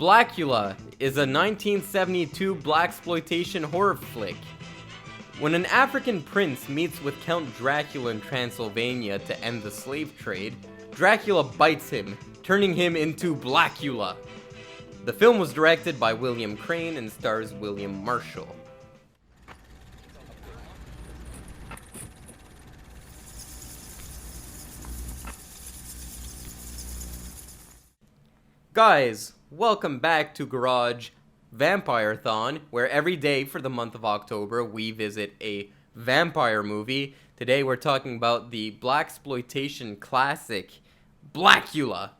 Blacula is a 1972 blaxploitation horror flick. When an African prince meets with Count Dracula in Transylvania to end the slave trade, Dracula bites him, turning him into Blacula. The film was directed by William Crain and stars William Marshall. Guys, welcome back to Garage Vampire-thon, where every day for the month of October we visit a vampire movie. Today we're talking about the blaxploitation classic, Blacula.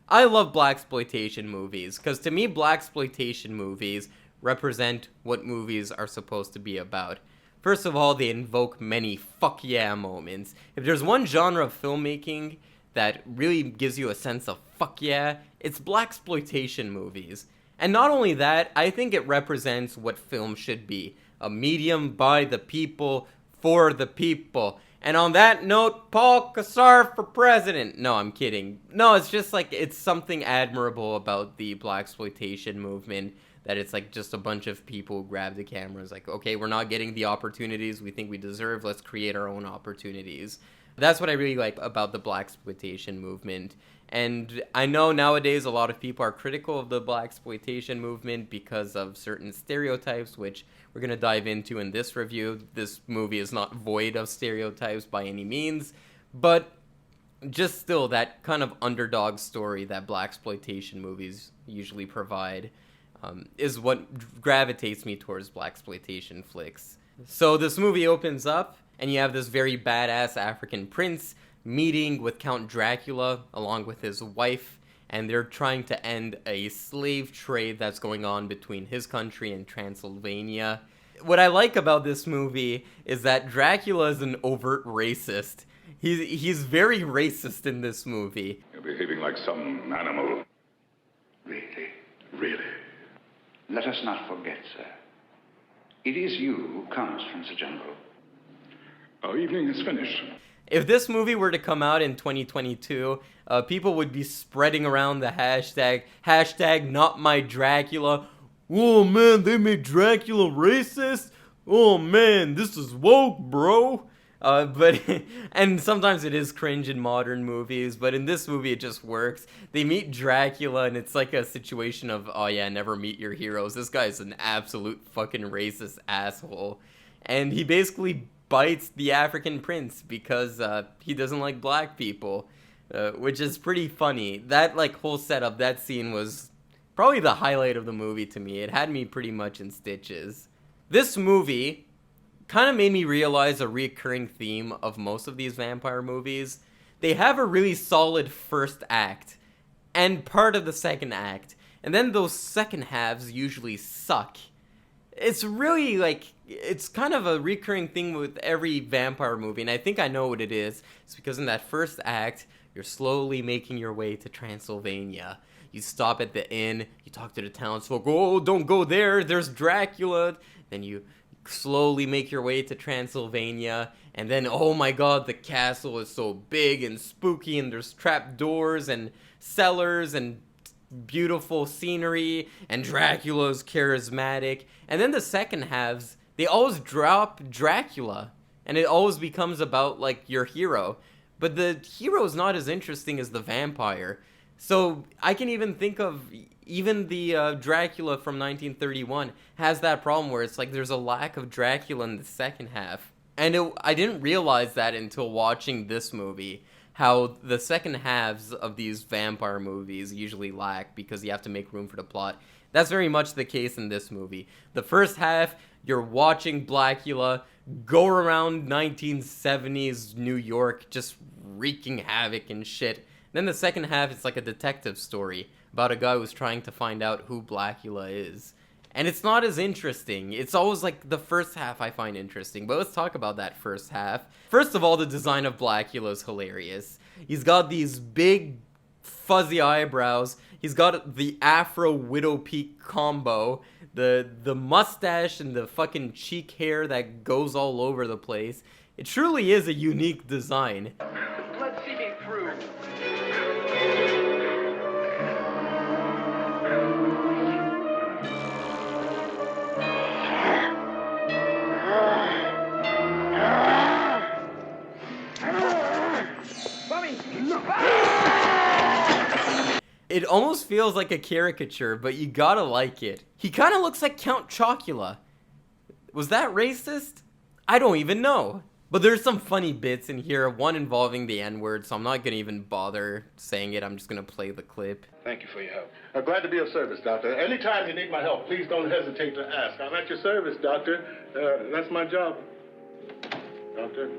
I love blaxploitation movies, because to me blaxploitation movies represent what movies are supposed to be about. First of all, they invoke many fuck yeah moments. If there's one genre of filmmaking that really gives you a sense of fuck yeah, it's blaxploitation movies. And not only that, I think it represents what film should be. A medium by the people, for the people. And on that note, Paul Kassar for president. No, I'm kidding. No, it's just like, it's something admirable about the blaxploitation movement, that it's like just a bunch of people grab the cameras, like, okay, we're not getting the opportunities we think we deserve, let's create our own opportunities. That's what I really like about the blaxploitation movement. And I know nowadays a lot of people are critical of the blaxploitation movement because of certain stereotypes, which we're going to dive into in this review. This movie is not void of stereotypes by any means, but just still that kind of underdog story that blaxploitation movies usually provide is what gravitates me towards blaxploitation flicks. So this movie opens up, and you have this very badass African prince meeting with Count Dracula along with his wife, and they're trying to end a slave trade that's going on between his country and Transylvania. What I like about this movie is that Dracula is an overt racist. He's very racist in this movie. You're behaving like some animal. Really? Really? Let us not forget, sir. It is you who comes from the jungle. Our evening is finished. If this movie were to come out in 2022, people would be spreading around the hashtag #NotMyDracula. Oh man, they made Dracula racist? Oh man, this is woke, bro. And sometimes it is cringe in modern movies, but in this movie it just works. They meet Dracula and it's like a situation of, oh yeah, never meet your heroes. This guy's an absolute fucking racist asshole. And he basically bites the African prince because he doesn't like black people, which is pretty funny. That like whole setup, that scene was probably the highlight of the movie to me. It had me pretty much in stitches. This movie kind of made me realize a recurring theme of most of these vampire movies. They have a really solid first act and part of the second act, and then those second halves usually suck. It's really like, it's kind of a recurring thing with every vampire movie, and I think I know what it is. It's because in that first act, you're slowly making your way to Transylvania. You stop at the inn, you talk to the townsfolk, oh, don't go there, there's Dracula. Then you slowly make your way to Transylvania, and then, oh my god, the castle is so big and spooky, and there's trap doors and cellars and beautiful scenery, and Dracula's charismatic. And then the second halves, they always drop Dracula, and it always becomes about like your hero, but the hero is not as interesting as the vampire. So I can even think of even the Dracula from 1931 has that problem where it's like there's a lack of Dracula in the second half. And I didn't realize that until watching this movie, how the second halves of these vampire movies usually lack because you have to make room for the plot. That's very much the case in this movie. The first half, you're watching Blacula go around 1970s New York just wreaking havoc and shit. Then the second half, it's like a detective story about a guy who's trying to find out who Blacula is. And it's not as interesting. It's always like the first half I find interesting. But let's talk about that first half. First of all, the design of Blacula is hilarious. He's got these big fuzzy eyebrows. He's got the Afro Widow Peak combo. The mustache and the fucking cheek hair that goes all over the place. It truly is a unique design. Let's see me through. It almost feels like a caricature, but you gotta like it. He kind of looks like Count Chocula. Was that racist? I don't even know. But there's some funny bits in here, one involving the N-word, so I'm not gonna even bother saying it. I'm just gonna play the clip. Thank you for your help. I'm glad to be of service, Doctor. Anytime you need my help, please don't hesitate to ask. I'm at your service, Doctor. That's my job. Doctor?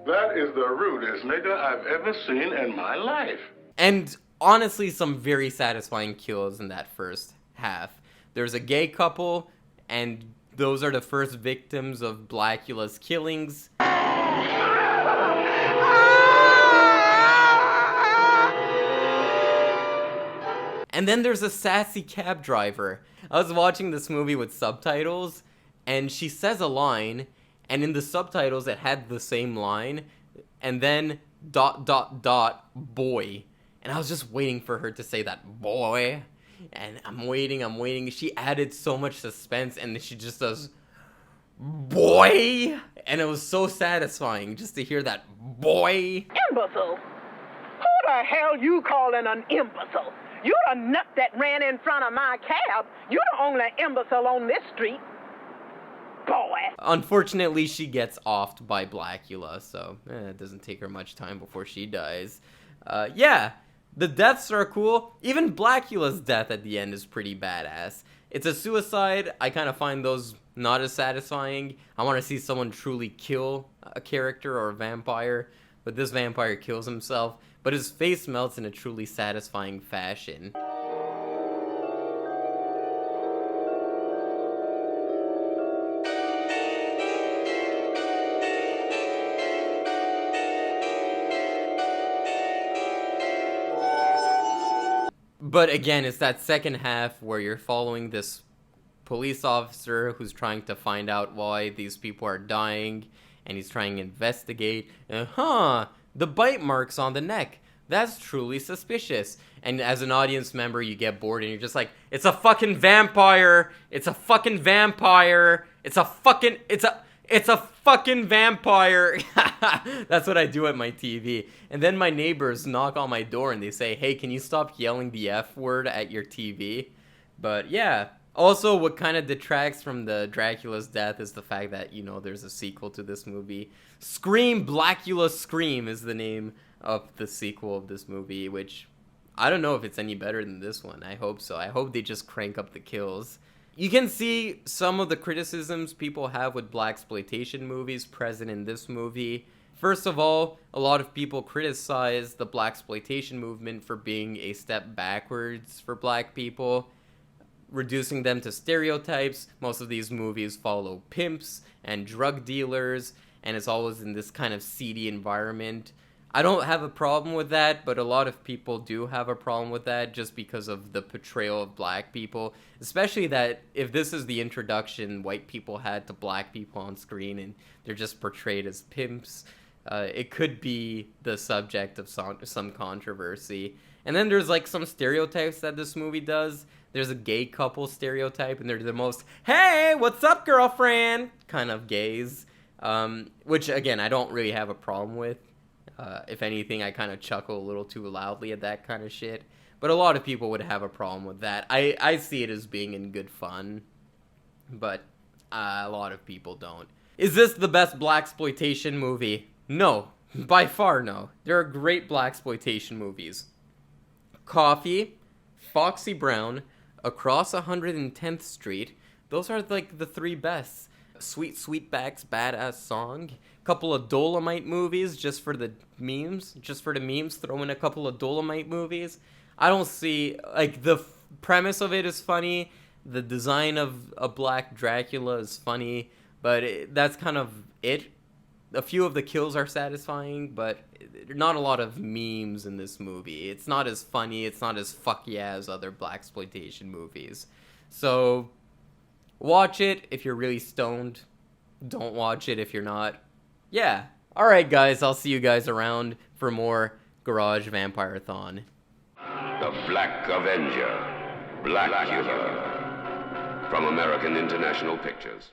That is the rudest nigga I've ever seen in my life. And honestly, some very satisfying kills in that first half. There's a gay couple, and those are the first victims of Blacula's killings. And then there's a sassy cab driver. I was watching this movie with subtitles, and she says a line, and in the subtitles it had the same line, and then ... boy. And I was just waiting for her to say that, boy. And I'm waiting. She added so much suspense, and she just does, boy. And it was so satisfying just to hear that, boy. Imbecile? Who the hell you calling an imbecile? You're the nut that ran in front of my cab. You're the only imbecile on this street. Boy. Unfortunately, she gets offed by Blacula, so it doesn't take her much time before she dies. Yeah, the deaths are cool. Even Blacula's death at the end is pretty badass. It's a suicide. I kind of find those not as satisfying. I want to see someone truly kill a character or a vampire, but this vampire kills himself, but his face melts in a truly satisfying fashion. But again, it's that second half where you're following this police officer who's trying to find out why these people are dying, and he's trying to investigate. The bite marks on the neck. That's truly suspicious. And as an audience member, you get bored and you're just like, it's a fucking vampire. It's a fucking vampire. It's a fucking vampire. That's what I do at my TV. And then my neighbors knock on my door and they say, hey, can you stop yelling the F word at your TV? But yeah. Also, what kind of detracts from the Dracula's death is the fact that, you know, there's a sequel to this movie. Scream, Blacula Scream is the name of the sequel of this movie, which I don't know if it's any better than this one. I hope so. I hope they just crank up the kills. You can see some of the criticisms people have with blaxploitation movies present in this movie. First of all, a lot of people criticize the blaxploitation movement for being a step backwards for black people, reducing them to stereotypes. Most of these movies follow pimps and drug dealers, and it's always in this kind of seedy environment. I don't have a problem with that, but a lot of people do have a problem with that just because of the portrayal of black people. Especially that if this is the introduction white people had to black people on screen and they're just portrayed as pimps, it could be the subject of some controversy. And then there's like some stereotypes that this movie does. There's a gay couple stereotype, and they're the most, hey, what's up, girlfriend, kind of gays. Which, again, I don't really have a problem with. If anything, I kind of chuckle a little too loudly at that kind of shit. But a lot of people would have a problem with that. I see it as being in good fun, but a lot of people don't. Is this the best blaxploitation movie? No. By far, no. There are great blaxploitation movies. Coffee, Foxy Brown, Across 110th Street. Those are like the three best. Sweet Sweetback's Badass Song. Couple of Dolomite movies just for the memes. Just for the memes, throw in a couple of Dolomite movies. I don't see, like, the premise of it is funny. The design of a black Dracula is funny. But that's kind of it. A few of the kills are satisfying, but not a lot of memes in this movie. It's not as funny, it's not as fuck yeah as other blaxploitation movies. So, watch it if you're really stoned. Don't watch it if you're not. Yeah. Alright guys, I'll see you guys around for more Garage Vampire-thon. The Black Avenger, Blacula, from American International Pictures.